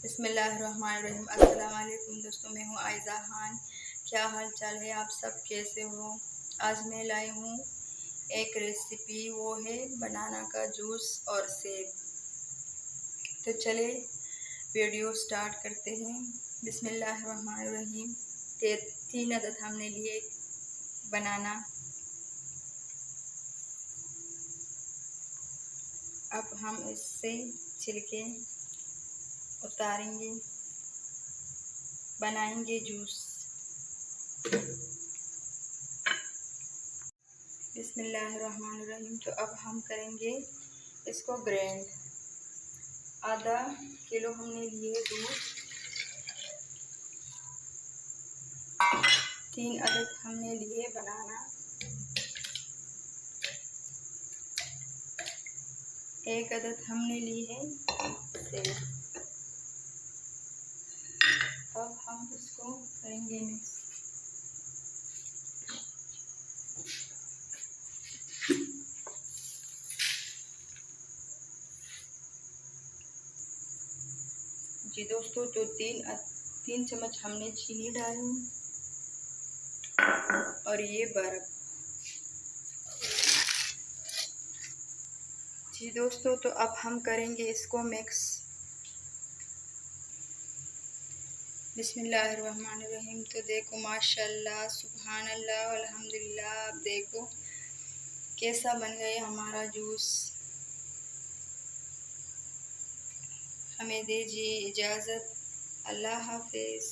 बिस्मिल्लाहिर्रहमानिर्रहीम। अस्सलाम वालेकुम दोस्तों, मैं हूँ आयज़ा खान। क्या हाल चाल है, आप सब कैसे हो। आज मैं लाई हूँ एक रेसिपी, वो है बनाना का जूस और सेब। तो चले वीडियो स्टार्ट करते हैं। बिस्मिल्लाहिर्रहमानिर्रहीम। 3 अदद हमने लिए बनाना। अब हम इससे छिलके उतारेंगे, बनाएंगे जूस। बिस्मिल्लाहिर्रहमानिर्रहीम। तो अब हम करेंगे इसको ग्राइंड। आधा किलो हमने लिए दूध, 3 अदद हमने लिए बनाना, 1 अदद हमने ली है सेब। अब हम इसको करेंगे मिक्स। जी दोस्तों, तो 3 चम्मच हमने चीनी डाली और ये बर्फ। जी दोस्तों, तो अब हम करेंगे इसको मिक्स। बिस्मिल्लाहिर्रहमानिर्रहीम। तो देखो माशाल्लाह, सुभान अल्लाह, अल्हम्दुलिल्लाह। अब देखो कैसा बन गया हमारा जूस। हमें दीजिए इजाज़त। अल्लाह हाफ़िज़।